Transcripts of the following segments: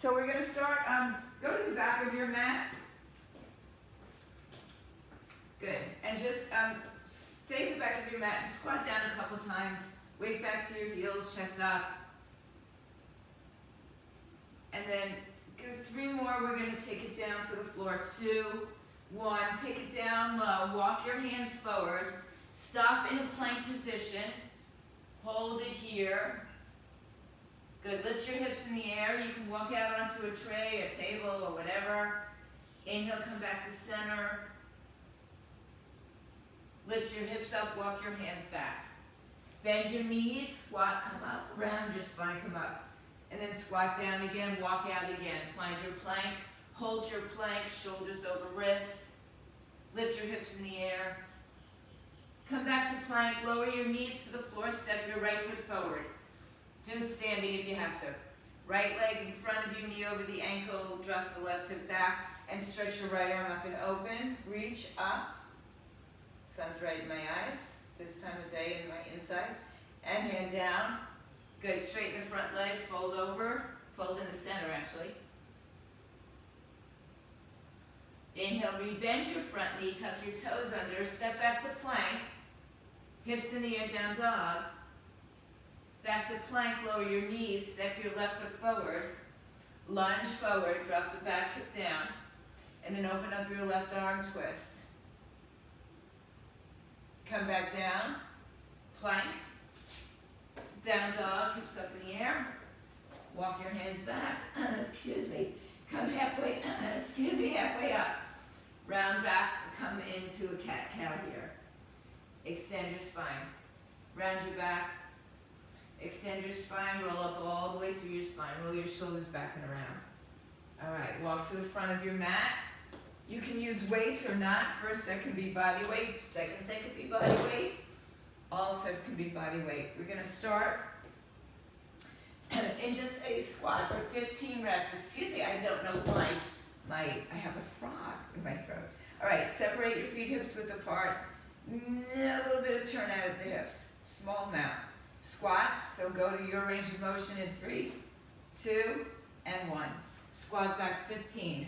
So we're gonna start, go to the back of your mat. Good, and just stay at the back of your mat and squat down a couple times. Weight back to your heels, chest up. And then go 3 more, we're gonna take it down to the floor. 2, 1, take it down low, walk your hands forward. Stop in a plank position, hold it here. Good, lift your hips in the air. You can walk out onto a tray, a table, or whatever. Inhale, come back to center. Lift your hips up, walk your hands back. Bend your knees, squat, come up, round your spine, come up. And then squat down again, walk out again. Find your plank, hold your plank, shoulders over wrists. Lift your hips in the air. Come back to plank, lower your knees to the floor, step your right foot forward. Do it standing if you have to. Right leg in front of you, knee over the ankle, drop the left hip back, and stretch your right arm up and open. Reach up. Sun's right in my eyes, this time of day in my inside. And hand down. Good, straighten the front leg, fold over. Fold in the center, actually. Inhale, rebend your front knee, tuck your toes under, step back to plank. Hips in the air, down dog. Back to plank, lower your knees, step your left foot forward. Lunge forward, drop the back hip down. And then open up your left arm twist. Come back down, plank. Down dog, hips up in the air. Walk your hands back, excuse me. Come halfway, halfway up. Round back, come into a cat-cow here. Extend your spine. Round your back. Extend your spine, roll up all the way through your spine. Roll your shoulders back and around. All right, walk to the front of your mat. You can use weights or not. First set can be body weight. Second set can be body weight. All sets can be body weight. We're gonna start in just a squat for 15 reps. Excuse me, I don't know why I have a frog in my throat. All right, separate your feet hips width apart. A little bit of turn out at the hips. Small amount. Squats, so go to your range of motion in 3, 2, and 1. Squat back 15,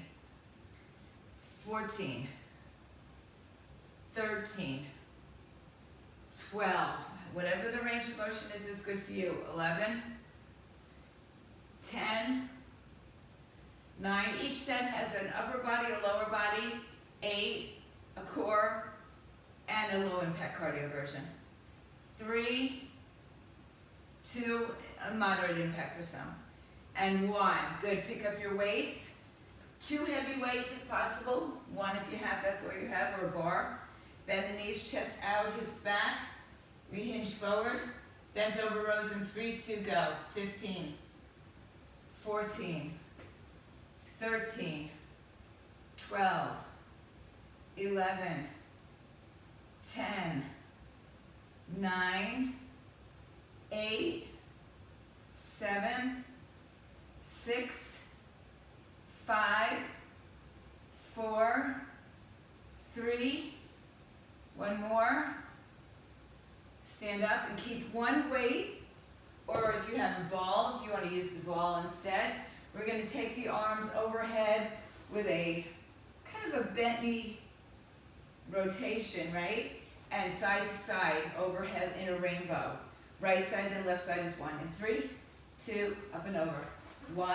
14, 13, 12. Whatever the range of motion is good for you. 11, 10, 9. Each set has an upper body, a lower body, 8, a core, and a low impact cardio version. 3, 2, a moderate impact for some. And 1, good, pick up your weights. 2 heavy weights if possible. 1 if you have, that's all you have, or a bar. Bend the knees, chest out, hips back. Rehinge forward. Bent over rows in 3, 2, go. 15, 14, 13, 12, 11, 10, 9, 8, 7, 6, 5, 4, 3, 1 more. Stand up and keep 1 weight, or if you have a ball, if you want to use the ball instead. We're going to take the arms overhead with a kind of a bent knee rotation, right? And side to side, overhead in a rainbow. Right side, then left side is 1. And 3, 2, up and over. 1,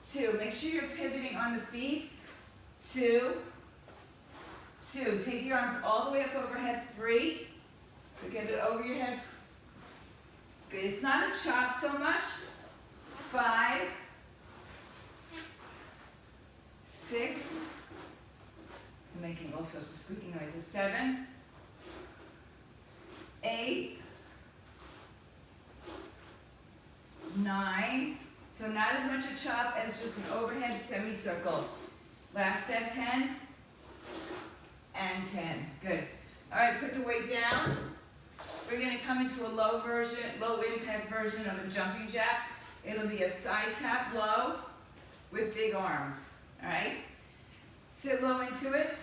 2. Make sure you're pivoting on the feet. 2, 2. Take the arms all the way up overhead. 3. So get it over your head. Good. It's not a chop so much. 5, 6. I'm making all sorts of squeaking noises. 7, 8, 9. So not as much a chop as just an overhead semicircle. Last set, 10 and 10. Good. All right, put the weight down. We're going to come into a low impact version of a jumping jack. It'll be a side tap low with big arms. All right? Sit low into it.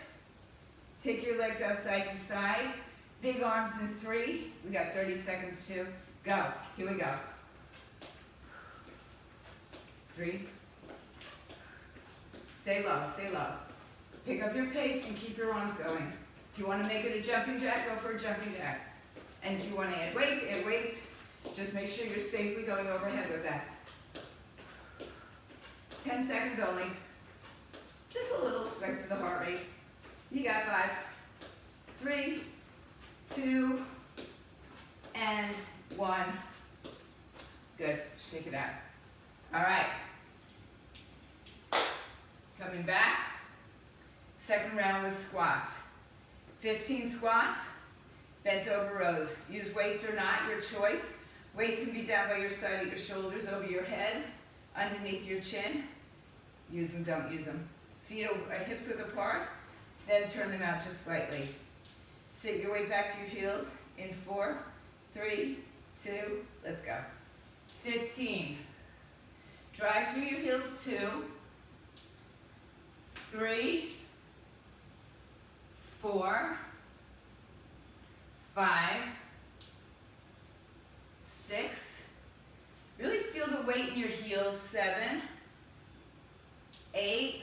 Take your legs out side to side. Big arms in 3. We got 30 seconds to go. Here we go. 3. Stay low, stay low. Pick up your pace and keep your arms going. If you want to make it a jumping jack, go for a jumping jack. And if you want to add weights, add weights. Just make sure you're safely going overhead with that. 10 seconds only. Just a little strength to the heart rate. You got 5, 3, 2, and 1. Good. Shake it out. All right. Coming back. Second round with squats. 15 squats, bent over rows. Use weights or not, your choice. Weights can be down by your side of your shoulders, over your head, underneath your chin. Use them, don't use them. Feet over, hips width apart, then turn them out just slightly. Sit your way back to your heels in 4, 3, 2, let's go. 15. Drive through your heels, 2, 3, 4, 5, 6. Really feel the weight in your heels, 7, 8,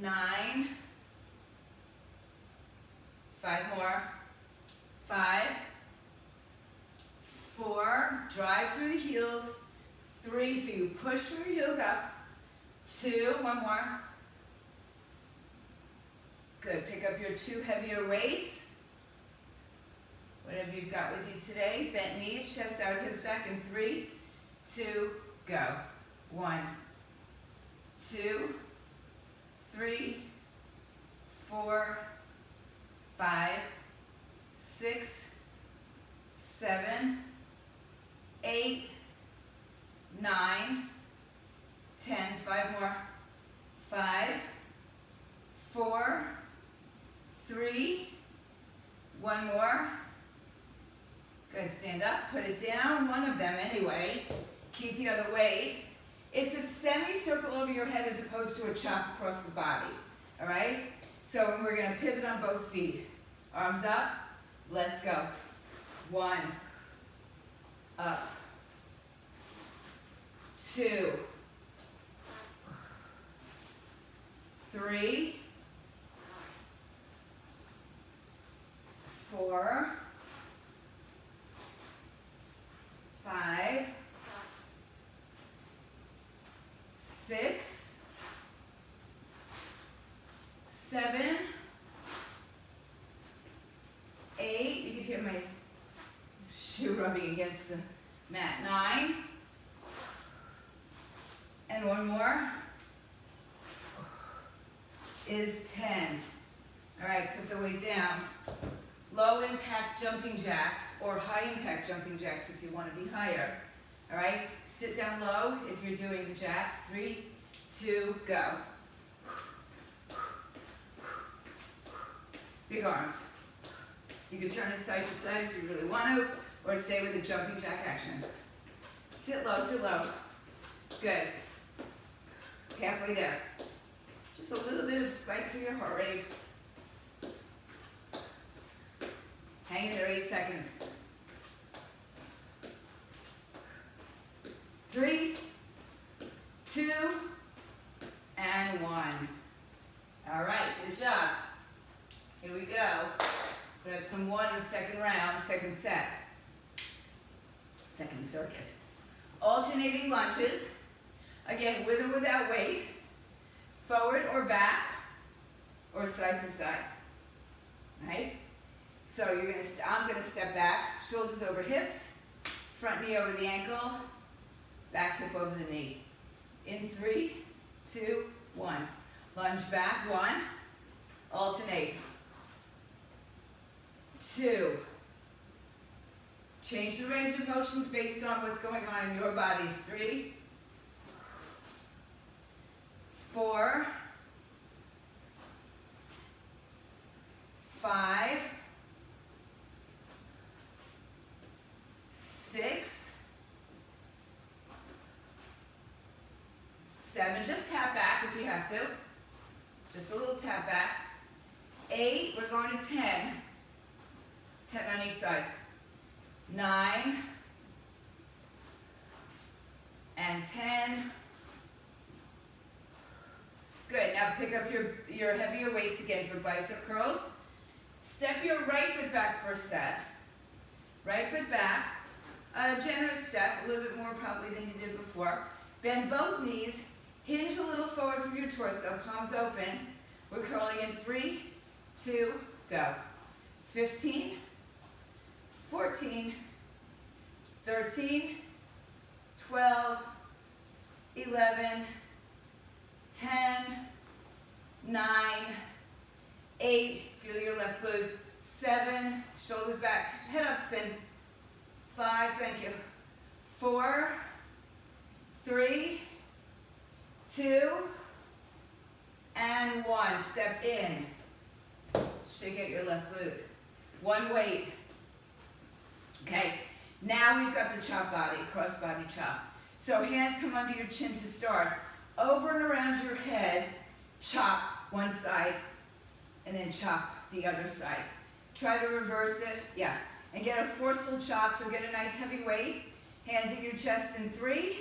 9, 5 more, 5, 4, drive through the heels, 3, so you push through your heels up, 2, 1 more. Good, pick up your 2 heavier weights, whatever you've got with you today. Bent knees, chest out, hips back in 3, 2, go. 1, 2, 3, 4, 5, 6, 7, 8, 9, 10, 5 more, 5, 4, 3, 1 more. Good, stand up, put it down, one of them anyway. Keep the other weight. It's a semicircle over your head as opposed to a chop across the body, all right? So we're gonna pivot on both feet. Arms up, let's go. 1, up, 2, 3, 4, 5, 6, 7, 8, you can hear my shoe rubbing against the mat, 9, and 1 more is 10. All right, put the weight down. Low impact jumping jacks or high impact jumping jacks if you want to be higher. All right, sit down low if you're doing the jacks. 3, 2, go. Big arms. You can turn it side to side if you really want to, or stay with the jumping jack action. Sit low, sit low. Good. Halfway there. Just a little bit of spike to your heart rate. Hang in there 8 seconds. 3, 2, and 1. All right, good job. Here we go. Put up some water, second round, second set. Second circuit. Alternating lunges. Again, with or without weight. Forward or back, or side to side. Right? So you're gonna, I'm gonna step back, shoulders over hips, front knee over the ankle, back hip over the knee. In 3, 2, 1. Lunge back, 1. Alternate. 2. Change the range of motion based on what's going on in your bodies. 3, 4, 5, 6, 7, just tap back if you have to. Just a little tap back. 8, we're going to 10. 10 on each side. 9, and 10. Good, now pick up your heavier weights again for bicep curls. Step your right foot back for a set. Right foot back, a generous step, a little bit more probably than you did before. Bend both knees, hinge a little forward from your torso, palms open. We're curling in 3, 2, go. 15, 14, 13, 12, 11, 10, 9, 8, feel your left glute, 7, shoulders back, head up, Sin. 5, thank you. 4, 3, 2, and 1. Step in. Shake out your left glute. One weight. Okay, now we've got the chop body, cross body chop. So hands come under your chin to start. Over and around your head, chop one side, and then chop the other side. Try to reverse it, yeah. And get a forceful chop, so get a nice heavy weight. Hands at your chest in 3,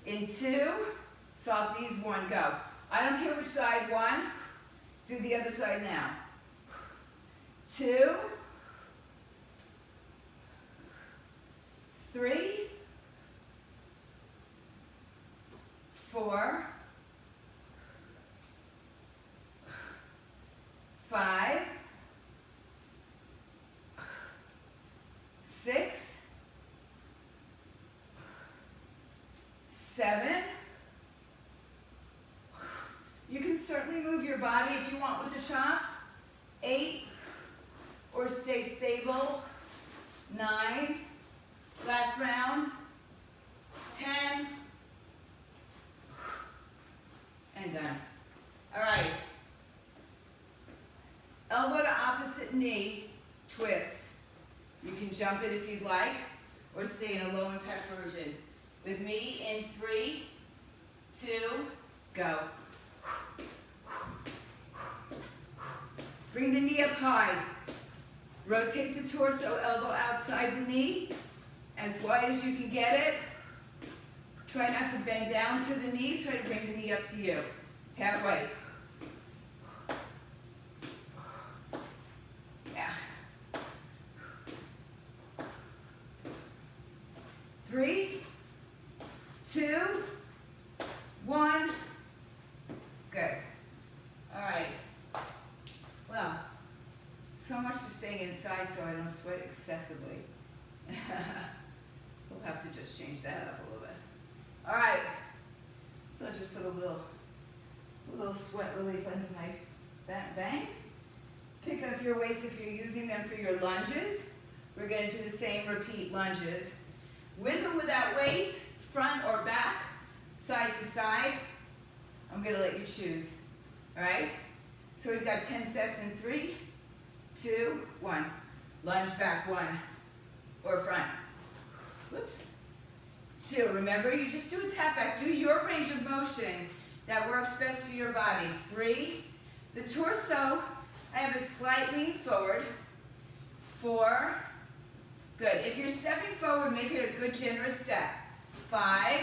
in 2, soft knees, 1, go. I don't care which side, 1, do the other side now. 2, 3, 4, 5, 6, 7. You can certainly move your body if you want with the chops. 8, or stay stable. 9, last round. 10, and done. All right. Elbow to opposite knee, twist. You can jump it if you'd like, or stay in a low impact version. With me in 3, 2, go. Bring the knee up high. Rotate the torso, elbow outside the knee, as wide as you can get it. Try not to bend down to the knee, try to bring the knee up to you. Halfway. Yeah. 3, 2, 1. Good. All right. Well, so much for staying inside so I don't sweat excessively. We'll have to just change that up a little bit. All right. So I'll just put a little sweat relief under my bangs. Pick up your weights if you're using them for your lunges. We're going to do the same repeat lunges. With or without weights, front or back, side to side. I'm going to let you choose. All right? So we've got 10 sets in 3, 2, 1. Lunge back, 1. Or front. Whoops. 2. Remember, you just do a tap back. Do your range of motion that works best for your body. 3. The torso, I have a slight lean forward. 4. Good. If you're stepping forward, make it a good generous step. 5.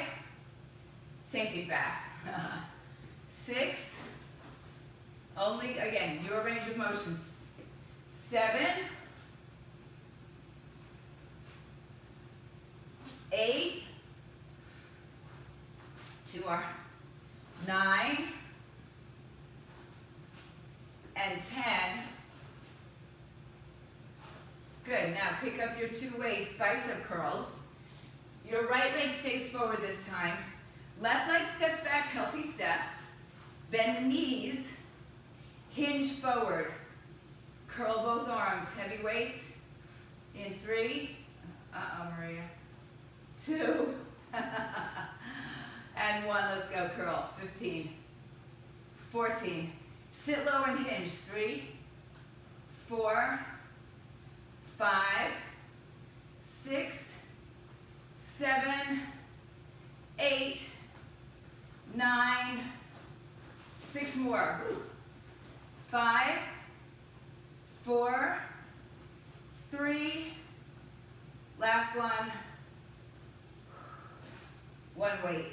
Same thing back. 6. Only, again, your range of motion. 7. 8. 2 more. 9. And 10. Good. Now pick up your 2 weights, bicep curls. Your right leg stays forward this time. Left leg steps back, healthy step. Bend the knees. Hinge forward. Curl both arms. Heavy weights. In 3. Maria. 2. And 1. Let's go. Curl. 15. 14. Sit low and hinge. 3. 4. 5. 6. 7. 8. 9. 6 more. 5. 4. 3. Last one. one weight.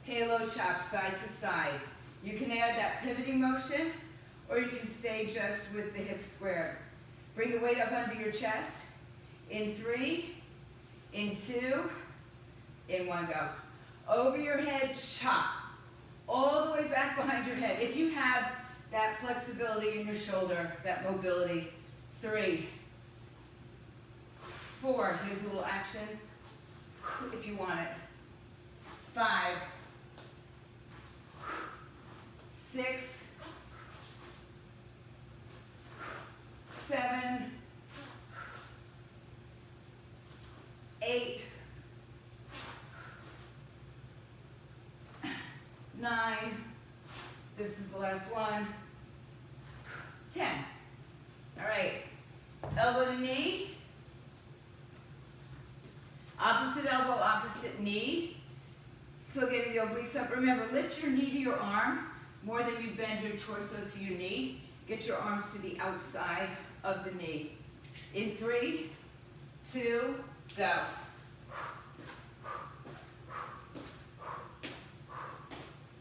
Halo chop side to side. You can add that pivoting motion, or you can stay just with the hips squared. Bring the weight up under your chest. In 3, in 2, in 1, go. Over your head, chop. All the way back behind your head. If you have that flexibility in your shoulder, that mobility. 3, 4, here's a little action if you want it. 5, 6, 7, 8, 9, this is the last one, 10. All right, elbow to knee, opposite elbow, opposite knee. Still getting the obliques up. Remember, lift your knee to your arm more than you bend your torso to your knee. Get your arms to the outside of the knee. In 3, 2, go.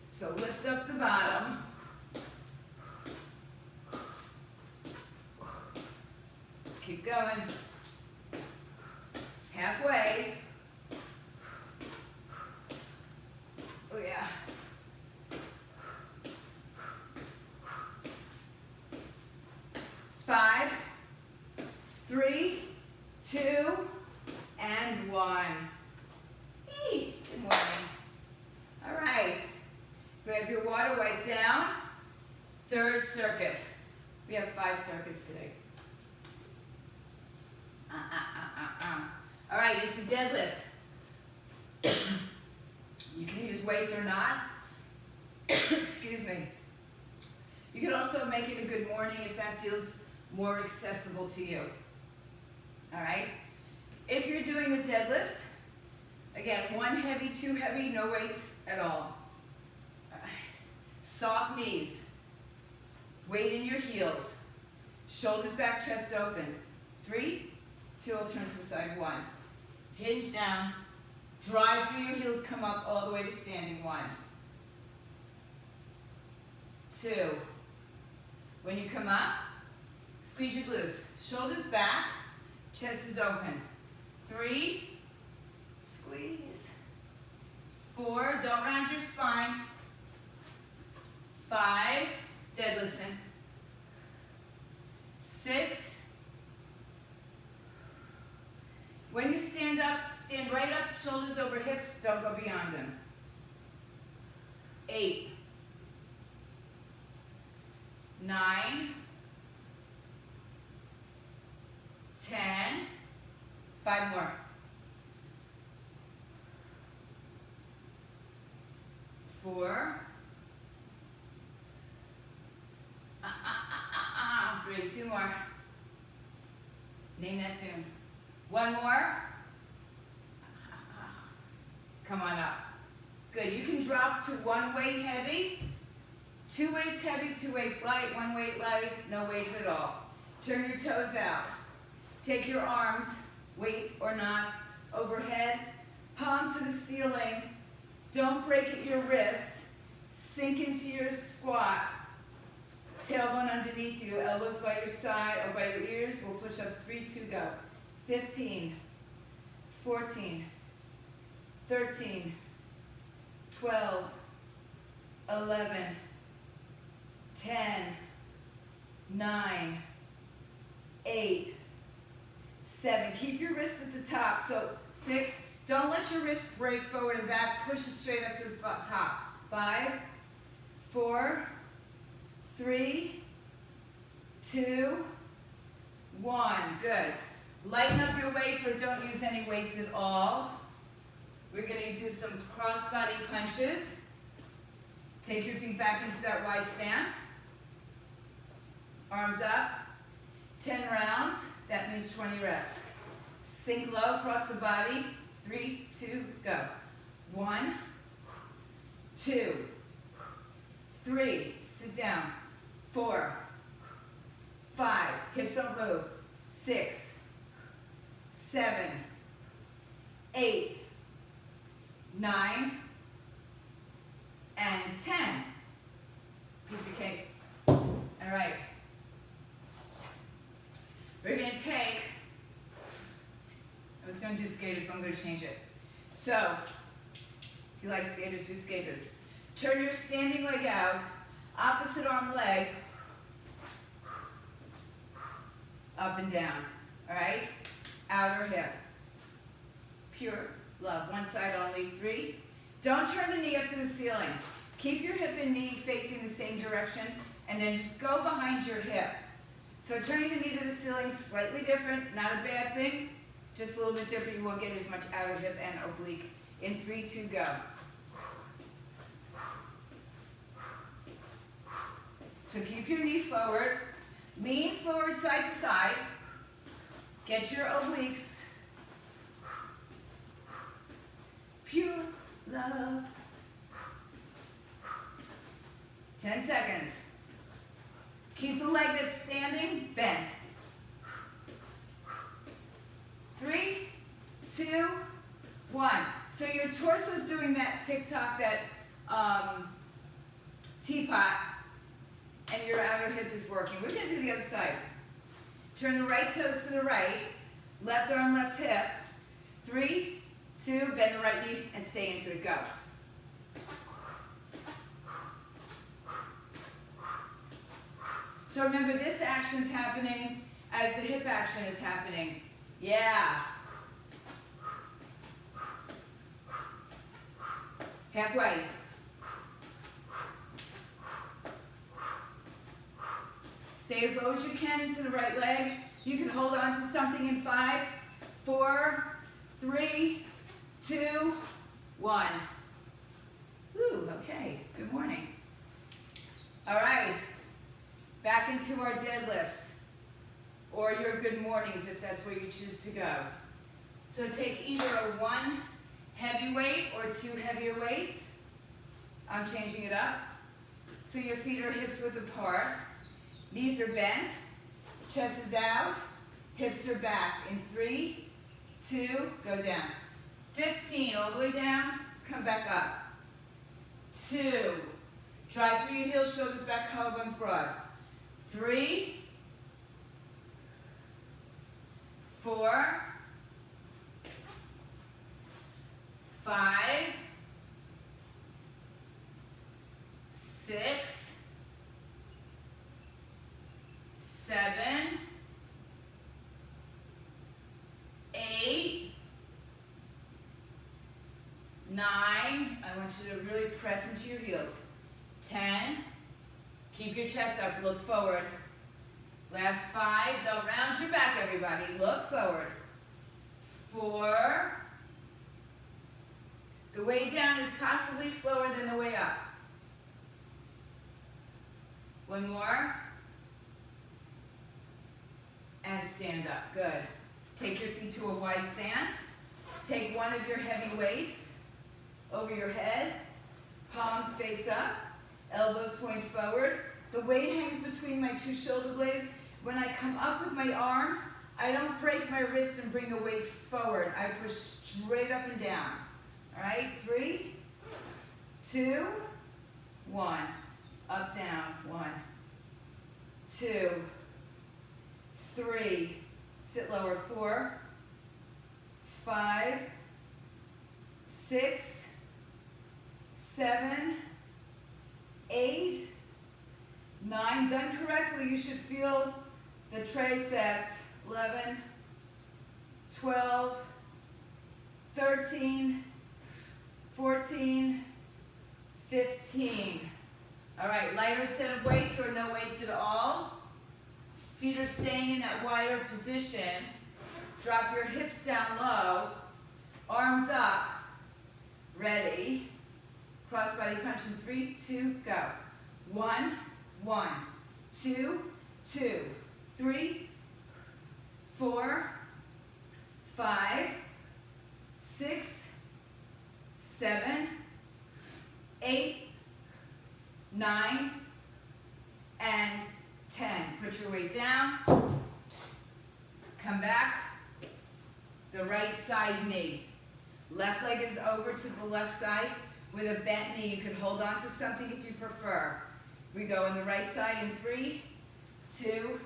So lift up the bottom. Keep going. Halfway. Oh yeah. Five, 3, 2, and 1. Hey, good morning. All right. Grab your water, wipe down. Third circuit. We have 5 circuits today. All right, it's a deadlift. You can use weights or not. Excuse me. You can also make it a good morning if that feels more accessible to you. All right? If you're doing the deadlifts, again, 1 heavy, 2 heavy, no weights at all. Soft knees. Weight in your heels. Shoulders back, chest open. 3, 2, I'll turn to the side. 1. Hinge down. Drive through your heels, come up all the way to standing. 1. 2. When you come up, squeeze your glutes. Shoulders back, chest is open. 3, squeeze. 4, don't round your spine. 5, deadlifts in. 6. When you stand up, stand right up, shoulders over hips, don't go beyond them. 8, 9, 10, 5 more. 4, 3, 2 more. Name that tune. 1 more. Come on up. Good, you can drop to 1 weight heavy, 2 weights heavy, 2 weights light, 1 weight light, no weights at all. Turn your toes out. Take your arms, weight or not, overhead, palm to the ceiling. Don't break at your wrists. Sink into your squat. Tailbone underneath you, elbows by your side or by your ears. We'll push up 3, 2, go. 15, 14, 13, 12, 11, 10, 9, 8, 7. Keep your wrists at the top. So 6, don't let your wrist break forward and back. Push it straight up to the top. 5, 4, 3, 2, 1. Good. Lighten up your weights or don't use any weights at all. We're going to do some cross-body punches. Take your feet back into that wide stance. Arms up. 10 rounds. That means 20 reps. Sink low across the body. 3, 2, go. 1, 2, 3. Sit down. 4, 5. Hips don't move. 6, 7, 8, 9, and 10. Piece of cake. All right. We're going to take, I was going to do skaters, but I'm going to change it. So, if you like skaters, do skaters. Turn your standing leg out, opposite arm leg, up and down. All right? Outer hip. Pure love. One side only. 3. Don't turn the knee up to the ceiling. Keep your hip and knee facing the same direction, and then just go behind your hip. So turning the knee to the ceiling, slightly different, not a bad thing, just a little bit different. You won't get as much outer hip and oblique. In 3, 2, go. So keep your knee forward. Lean forward side to side. Get your obliques. Pure love. 10 seconds. Keep the leg that's standing bent. 3, 2, 1. So your torso is doing that tick-tock, that teapot, and your outer hip is working. We're going to do the other side. Turn the right toes to the right, left arm, left hip. 3, 2, bend the right knee and stay into it. Go. So remember, this action is happening as the hip action is happening. Yeah. Halfway. Stay as low as you can into the right leg. You can hold on to something in 5, 4, 3, 2, 1. Woo, okay, good morning. All right, back into our deadlifts, or your good mornings if that's where you choose to go. So take either a 1 heavy weight or 2 heavier weights. I'm changing it up. So your feet are hips width apart. Knees are bent, chest is out, hips are back. In 3, 2, go down. 15, all the way down, come back up. 2, drive through your heels, shoulders back, collarbones broad. 3, 4, 5, 6, 7, 8, 9, I want you to really press into your heels. 10, keep your chest up, look forward. Last 5, don't round your back everybody, look forward. 4, the way down is possibly slower than the way up. 1 more. And stand up, good. Take your feet to a wide stance. Take one of your heavy weights over your head. Palms face up, elbows point forward. The weight hangs between my 2 shoulder blades. When I come up with my arms, I don't break my wrist and bring the weight forward. I push straight up and down. All right, 3, 2, 1. Up, down, 1, 2, 3, sit lower, 4, 5, 6, 7, 8, 9. Done correctly, you should feel the triceps. 11, 12, 13, 14, 15. All right, lighter set of weights or no weights at all. Feet are staying in that wider position. Drop your hips down low. Arms up. Ready. Crossbody punch in 3, 2, go. 1, 1, 2, 2, 3, 4, 5, 6, 7, 8, 9, and 10. Put your weight down. Come back. The right side knee. Left leg is over to the left side. With a bent knee, you can hold on to something if you prefer. We go on the right side in 3, 2,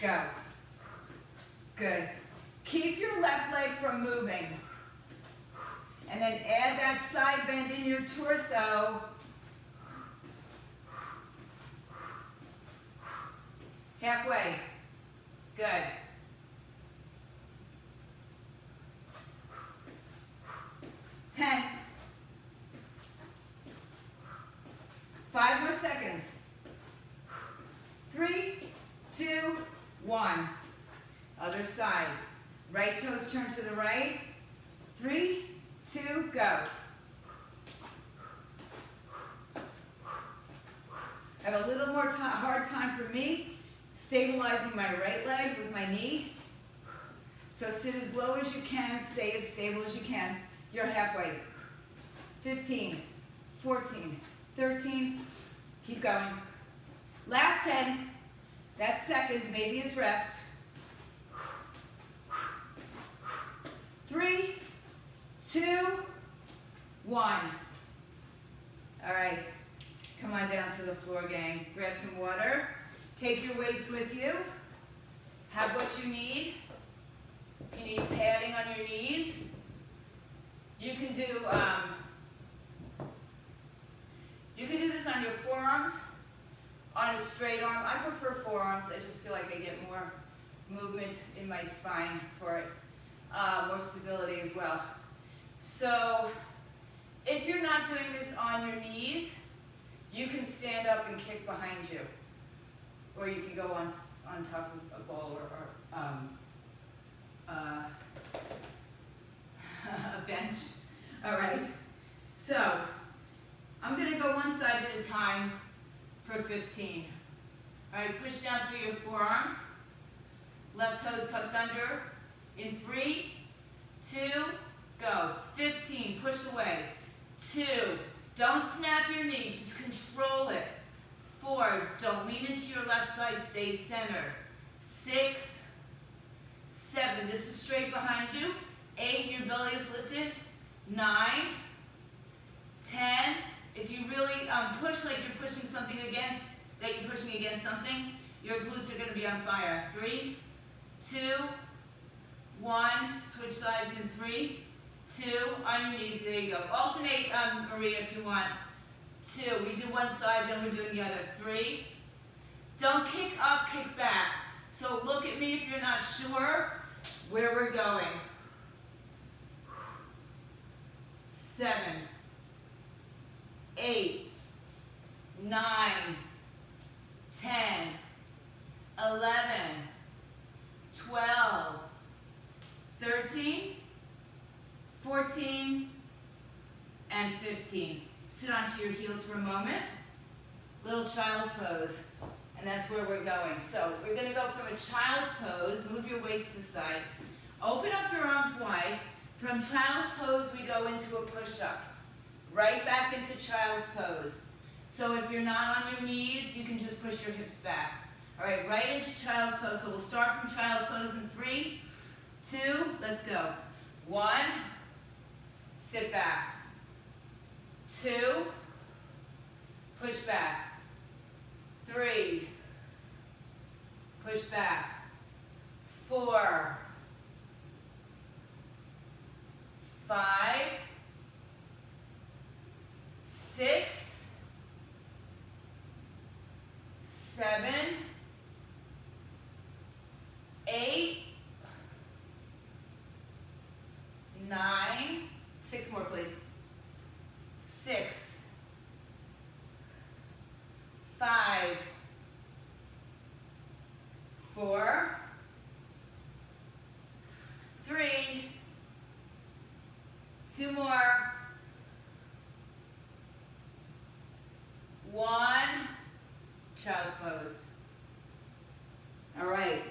go. Good. Keep your left leg from moving. And then add that side bend in your torso. Halfway. Good. Ten. 5 more seconds. 3, 2, 1. Other side. Right toes turn to the right. 3, 2, go. I have a little more hard time for me stabilizing my right leg with my knee. So sit as low as you can, stay as stable as you can. You're halfway. 15, 14, 13, keep going. Last 10, that's seconds, maybe it's reps. 3, 2, 1. All right, come on down to the floor, gang. Grab some water. Take your weights with you. Have what you need. If you need padding on your knees, you can do this on your forearms, on a straight arm. I prefer forearms. I just feel like I get more movement in my spine for it, more stability as well. So if you're not doing this on your knees, you can stand up and kick behind you, or you can go on top of a ball or a bench. All right. So I'm going to go one side at a time for 15. All right, push down through your forearms. Left toes tucked under. In 3, 2, go. 15, push away. 2, don't snap your knee, just control it. 4, don't lean into your left side, stay centered. 6, 7, this is straight behind you. 8, your belly is lifted. 9, 10, if you really push like you're pushing something against, something, your glutes are going to be on fire. 3, 2, 1, switch sides in 3, 2, on your knees, there you go. Alternate, Maria, if you want. 2, we do one side, then we're doing the other. 3, don't kick up, kick back. So look at me if you're not sure where we're going. 7, 8, 9, 10, 11, 12, 13, 14, and 15. Sit onto your heels for a moment. Little child's pose. And that's where we're going. So we're going to go from a child's pose. Move your waist to the side. Open up your arms wide. From child's pose, we go into a push-up. Right back into child's pose. So if you're not on your knees, you can just push your hips back. All right, right into child's pose. So we'll start from child's pose in 3, 2, let's go. 1, sit back. 2, push back. 3, push back. 4, 5, 6, 7, 8, 9, 6 more please. 6, 5, 4, 3, 2 more, 1, child's pose. All right,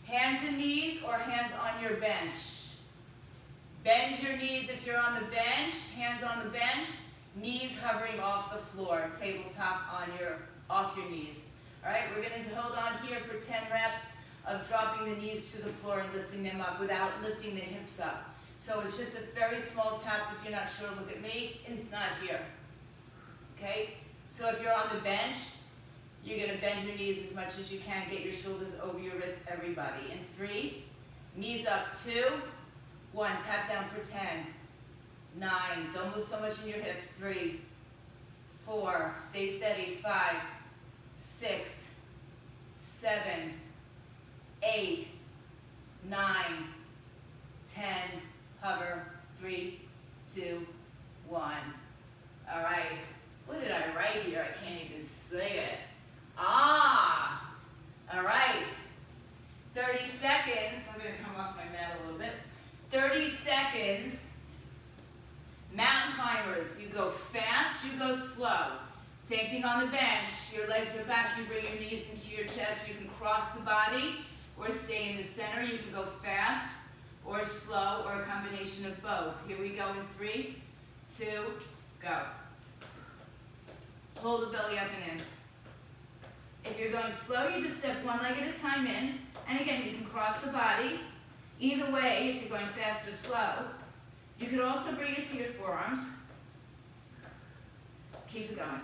hands and knees or hands on your bench. Bend your knees if you're on the bench, hands on the bench, knees hovering off the floor, tabletop off your knees. All right, we're going to hold on here for 10 reps of dropping the knees to the floor and lifting them up without lifting the hips up. So it's just a very small tap. If you're not sure, look at me. It's not here. Okay? So if you're on the bench, you're going to bend your knees as much as you can. Get your shoulders over your wrists, everybody. In 3, knees up. 2, 1, tap down for 10. 9, don't move so much in your hips. 3, 4, stay steady. 5, 6, 7, 8, 9, 10, hover. 3, 2, 1. All right. What did I write here? I can't even say it. Ah! All right. 30 seconds. I'm going to come off my mat a little bit. 30 seconds. Mountain climbers. You go fast, you go slow. Same thing on the bench. Your legs are back. You bring your knees into your chest. You can cross the body or stay in the center. You can go fast or slow or a combination of both. Here we go in 3, 2, go. Pull the belly up and in. If you're going slow, you just step one leg at a time in. And again, you can cross the body. Either way, if you're going fast or slow. You could also bring it to your forearms. Keep it going.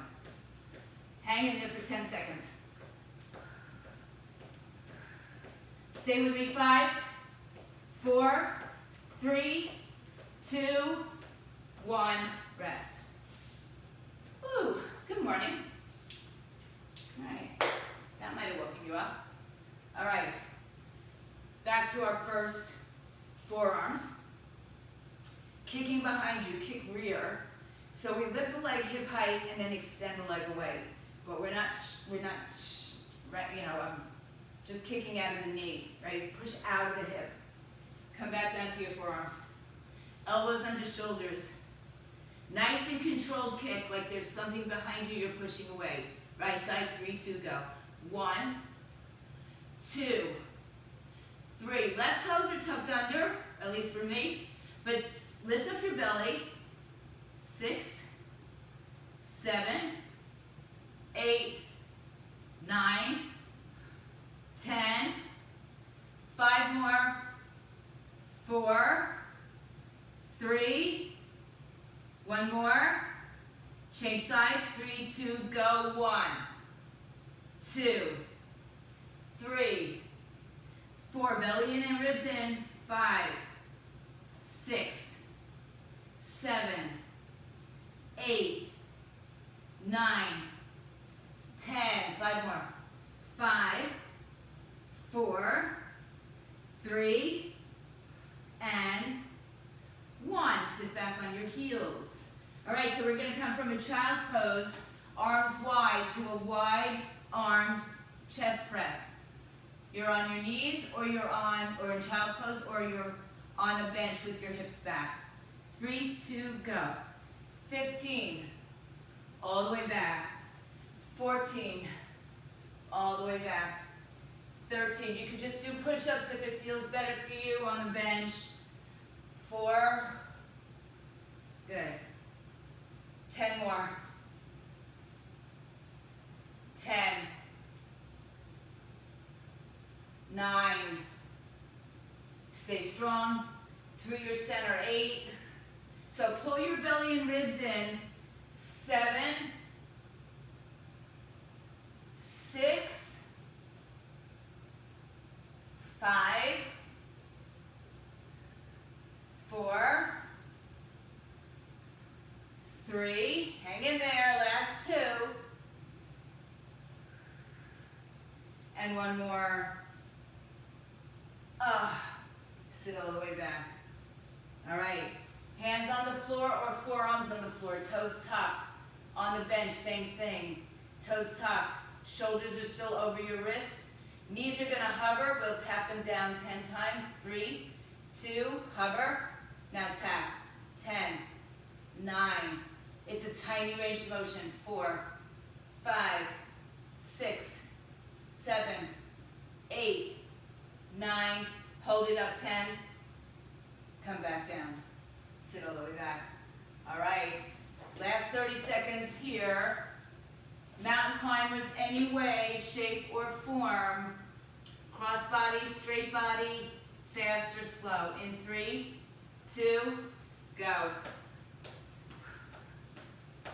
Hang in there for 10 seconds. Stay with me. 5, 4, 3, 2, 1. Rest. Woo. Good morning. All right. That might have woken you up. All right. Back to our first forearms. Kicking behind you, kick rear. So we lift the leg hip height and then extend the leg away. But we're not, just kicking out of the knee, right? Push out of the hip. Come back down to your forearms. Elbows under shoulders. Nice and controlled kick, like there's something behind you you're pushing away. Right side, 3, 2, go. 1, 2, 3. Left toes are tucked under, at least for me. But lift up your belly. 6, 7, 8, 9, 10. 5 more. 4, 3. 1 more. Change sides. 3, 2, go. 1, 2, 3, 4. Belly in and ribs in. 5, 6, 7, 8, 9, 10. 5 more. 5, 4, 3, and 1. Sit back on your heels. All right, so we're going to come from a child's pose, arms wide, to a wide-armed chest press. You're on your knees, or you're in child's pose, or you're on a bench with your hips back. 3, 2, go. 15, all the way back. 14, all the way back. 13, you can just do push-ups if it feels better for you on the bench. 4, good. 10 more. 10, 9, stay strong, through your center. 8, so pull your belly and ribs in. 7, 6, 5, 4, 3, hang in there, last 2, and 1 more. Sit all the way back. All right, hands on the floor or forearms on the floor, toes tucked. On the bench, same thing, toes tucked, shoulders are still over your wrist. Knees are gonna hover, we'll tap them down 10 times. 3, 2, hover, now tap. 10, 9, it's a tiny range of motion. 4, 5, 6, 7, 8, 9, hold it up. 10, come back down, sit all the way back. All right, last 30 seconds here. Mountain climbers, any way, shape, or form. Cross body, straight body, fast or slow. In 3, 2, go.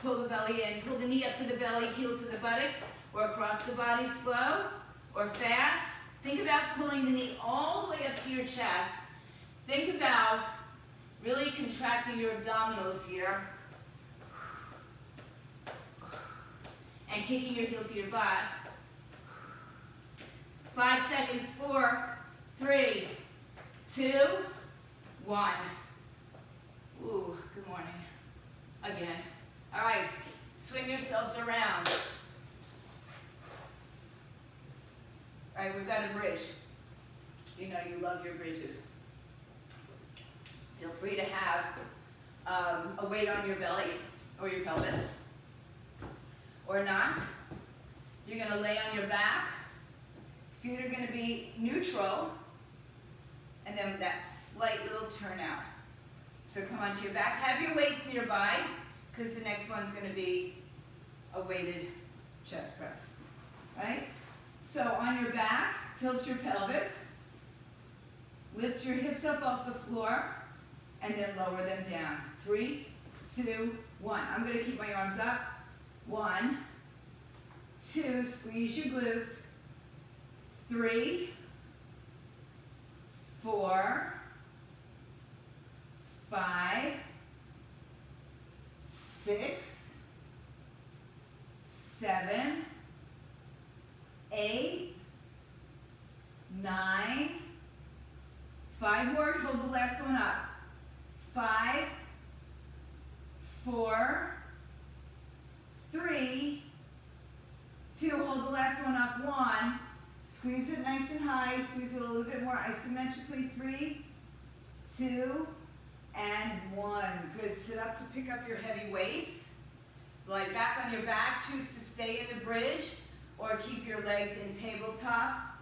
Pull the belly in, pull the knee up to the belly, heel to the buttocks, or across the body slow or fast. Think about pulling the knee all the way up to your chest. Think about really contracting your abdominals here. And kicking your heel to your butt. 5 seconds, 4, 3, 2, 1. Ooh, good morning. Again. All right, swing yourselves around. All right, we've got a bridge. You know you love your bridges. Feel free to have a weight on your belly or your pelvis. Or not. You're going to lay on your back. Feet are going to be neutral. And then that slight little turn out. So come onto your back. Have your weights nearby, because the next one's going to be a weighted chest press. Right? So on your back, tilt your pelvis. Lift your hips up off the floor. And then lower them down. 3, 2, 1. I'm going to keep my arms up. 1, 2, squeeze your glutes. 3, 4, 5, 6, 7, 8, 9, 5 more, hold the last one up. 5, 4, 3, 2, hold the last one up, 1, squeeze it nice and high, squeeze it a little bit more isometrically, 3, 2, and 1. Good, sit up to pick up your heavy weights. Lie back on your back, choose to stay in the bridge, or keep your legs in tabletop,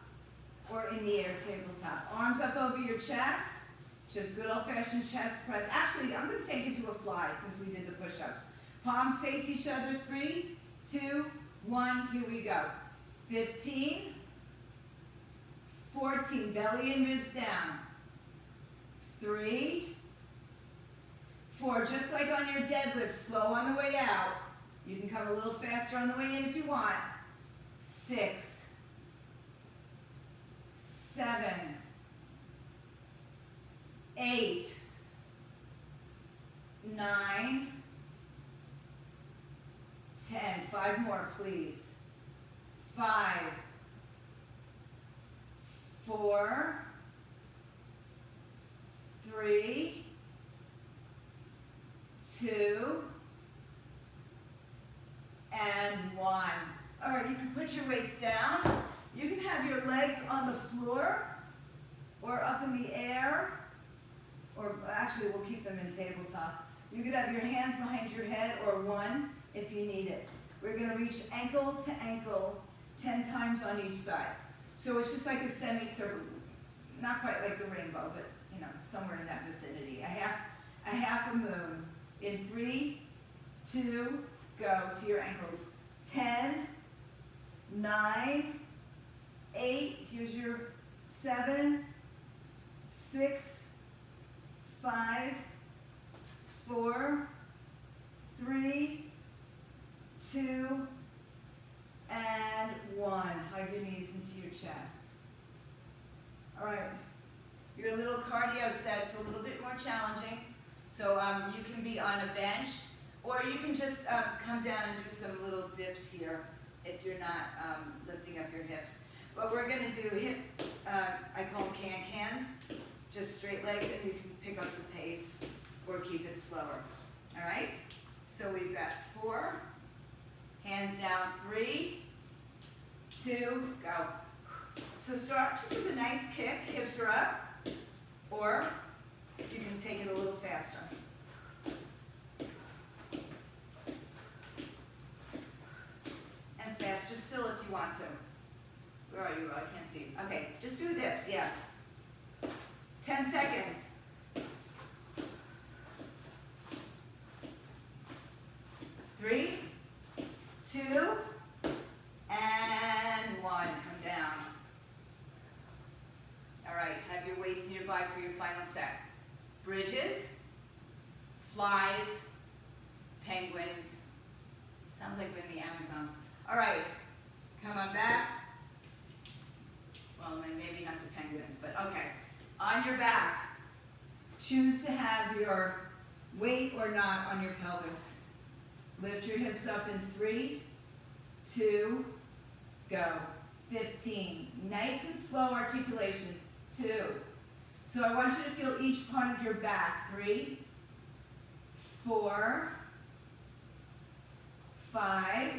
or in the air tabletop. Arms up over your chest, just good old-fashioned chest press. Actually, I'm going to take it to a fly since we did the push-ups. Palms face each other, 3, 2, 1, here we go. 15, 14, belly and ribs down. 3, 4, just like on your deadlift, slow on the way out. You can come a little faster on the way in if you want. 6, 7, 8, 9, 10. 5 more, please. 5, 4, 3, 2, and 1. All right, you can put your weights down. You can have your legs on the floor or up in the air, or actually we'll keep them in tabletop. You could have your hands behind your head or one if you need it. We're going to reach ankle to ankle 10 times on each side. So it's just like a semicircle, not quite like the rainbow, but you know, somewhere in that vicinity. A half a moon. In 3, 2, go to your ankles. 10, 9, 8, here's your 7, 6, 5, 4, 3, 2, and 1. Hug your knees into your chest. All right, your little cardio set's a little bit more challenging. So you can be on a bench, or you can just come down and do some little dips here if you're not lifting up your hips. But we're going to do hip, I call them can-cans, just straight legs, and you can pick up the pace or keep it slower. All right? So we've got 4, hands down, 3, 2, go. So start just with a nice kick, hips are up, or you can take it a little faster. And faster still if you want to. Where are you? I can't see. Okay, just do dips, yeah. 10 seconds. 3, 2, and 1. Come down. All right, have your weights nearby for your final set. Breathe. bridges, flies, penguins. Sounds like we're in the Amazon. All right, come on back. Well, maybe not the penguins, but okay. On your back, choose to have your weight or not on your pelvis. Lift your hips up in 3, 2, go. 15. Nice and slow articulation. 2. So I want you to feel each part of your back. 3, 4, 5,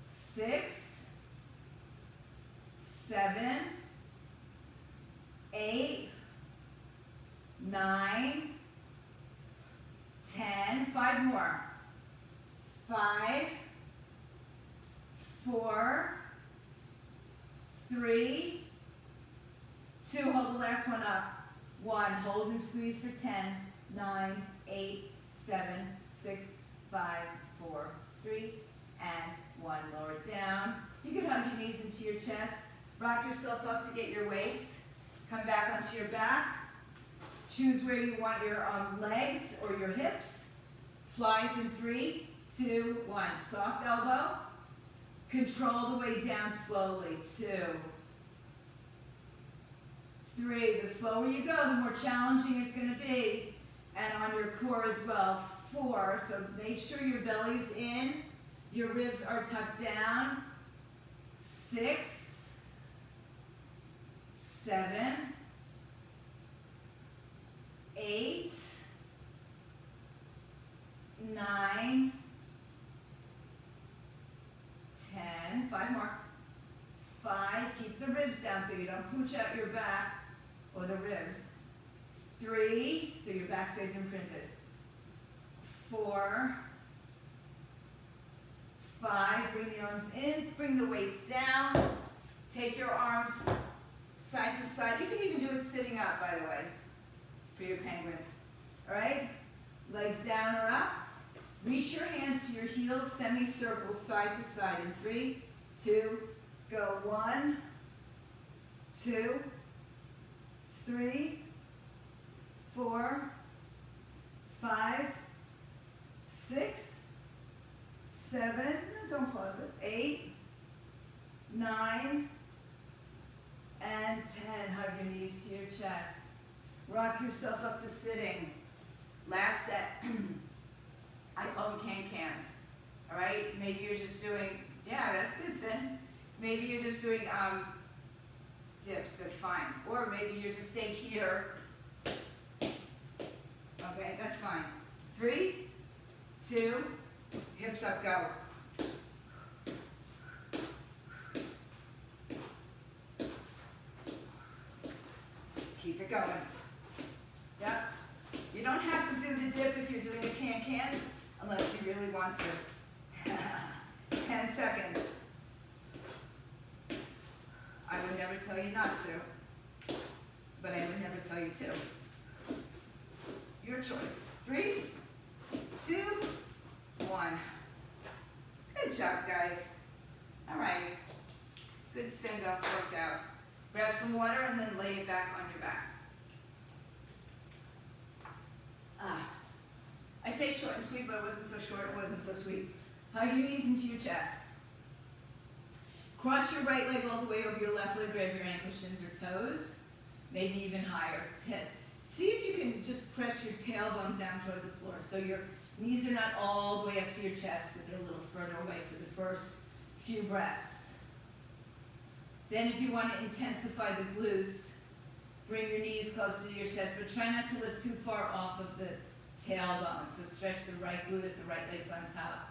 6, 7, 8, 9, 10. 5 more. 5, 4, 3, 2. Hold the last one up. 1. Hold and squeeze for 10, 9, 8, 7, 6, 5, 4, 3, and 1. Lower it down. You can hug your knees into your chest. Rock yourself up to get your weights. Come back onto your back. Choose where you want your legs or your hips. Flies in 3, 2, 1. Soft elbow. Control the way down slowly. 2, 3. The slower you go, the more challenging it's going to be. And on your core as well. 4. So make sure your belly's in. Your ribs are tucked down. 6, 7, 8, 9, 10. 5 more. 5. Keep the ribs down so you don't pooch out your back or the ribs. 3. So your back stays imprinted. 4, 5. Bring the arms in. Bring the weights down. Take your arms side to side. You can even do it sitting up, by the way, for your penguins. All right? Legs down or up. Reach your hands to your heels, semicircle side to side in 3, 2, go. 1, 2, 3, 4, 5, 6, 7, don't pause it, 8, 9, and 10. Hug your knees to your chest. Rock yourself up to sitting. Last set. I call them can-cans. All right? Maybe you're just doing, yeah, that's good, Sin. Maybe you're just doing dips, that's fine. Or maybe you just stay here. Okay, that's fine. 3, 2, hips up, go. Keep it going. Yep. You don't have to do the dip if you're doing the can-cans unless you really want to. 10 seconds. I would never tell you not to, but I would never tell you to. Your choice. 3, 2, 1. Good job, guys. All right. Good stand-up workout. Grab some water and then lay it back on your back. I'd say short and sweet, but it wasn't so short, it wasn't so sweet. Hug your knees into your chest. Cross your right leg all the way over your left leg. Grab your ankles, shins, or toes. Maybe even higher. See if you can just press your tailbone down towards the floor so your knees are not all the way up to your chest, but they're a little further away for the first few breaths. Then if you want to intensify the glutes, bring your knees closer to your chest, but try not to lift too far off of the tailbone. So stretch the right glute if the right leg's on top.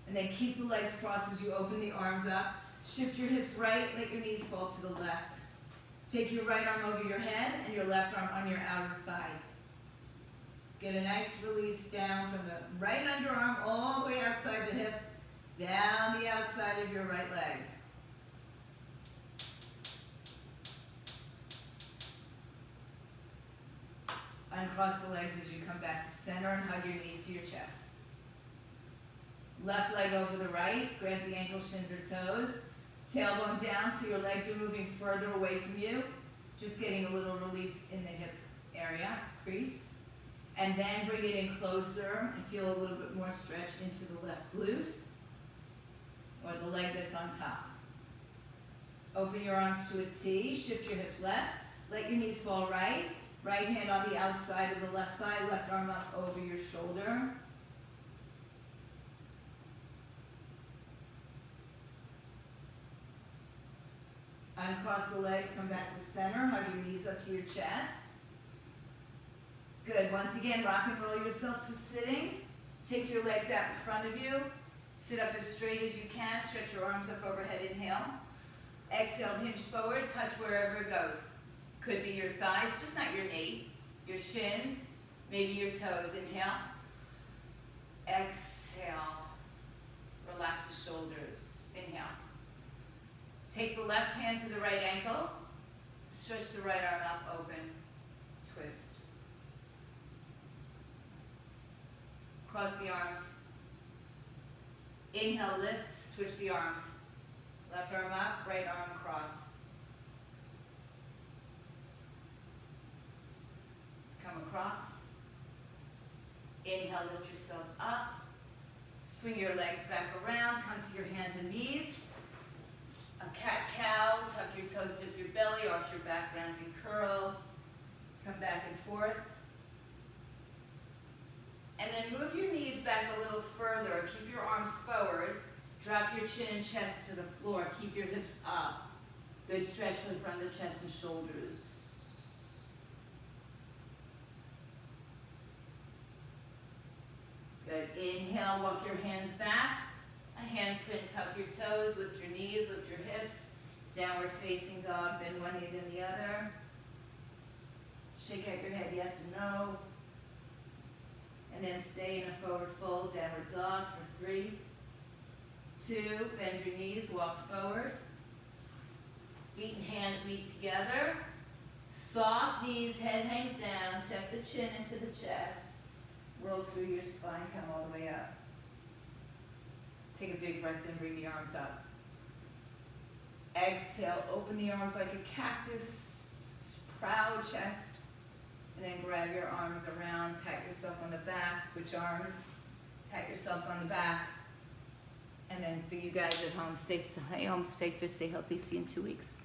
And then keep the legs crossed as you open the arms up. Shift your hips right, let your knees fall to the left. Take your right arm over your head and your left arm on your outer thigh. Get a nice release down from the right underarm all the way outside the hip, down the outside of your right leg. Uncross the legs as you come back to center and hug your knees to your chest. Left leg over the right, grab the ankles, shins, or toes. Tailbone down so your legs are moving further away from you. Just getting a little release in the hip area, crease. And then bring it in closer and feel a little bit more stretch into the left glute or the leg that's on top. Open your arms to a T, shift your hips left, let your knees fall right, right hand on the outside of the left thigh, left arm up over your shoulder. Uncross the legs, come back to center, hug your knees up to your chest. Good, once again, rock and roll yourself to sitting. Take your legs out in front of you. Sit up as straight as you can, stretch your arms up overhead, inhale. Exhale, hinge forward, touch wherever it goes. Could be your thighs, just not your knee. Your shins, maybe your toes, inhale. Exhale, relax the shoulders, inhale. Take the left hand to the right ankle, stretch the right arm up, open, twist. Cross the arms. Inhale, lift, switch the arms. Left arm up, right arm cross. Come across. Inhale, lift yourselves up. Swing your legs back around, come to your hands and knees. A cat-cow, tuck your toes, dip your belly, arch your back, round and curl. Come back and forth. And then move your knees back a little further. Keep your arms forward. Drop your chin and chest to the floor. Keep your hips up. Good stretch in front of the chest and shoulders. Good. Inhale, walk your hands back. A handprint, tuck your toes, lift your knees, lift your hips. Downward facing dog, bend one knee then the other. Shake out your head, yes and no. And then stay in a forward fold, downward dog for 3, 2, bend your knees, walk forward. Feet and hands meet together. Soft knees, head hangs down, tuck the chin into the chest. Roll through your spine, come all the way up. Take a big breath in, bring the arms up. Exhale, open the arms like a cactus, proud chest. And then grab your arms around, pat yourself on the back, switch arms, pat yourself on the back. And then for you guys at home, stay fit, stay healthy, see you in 2 weeks.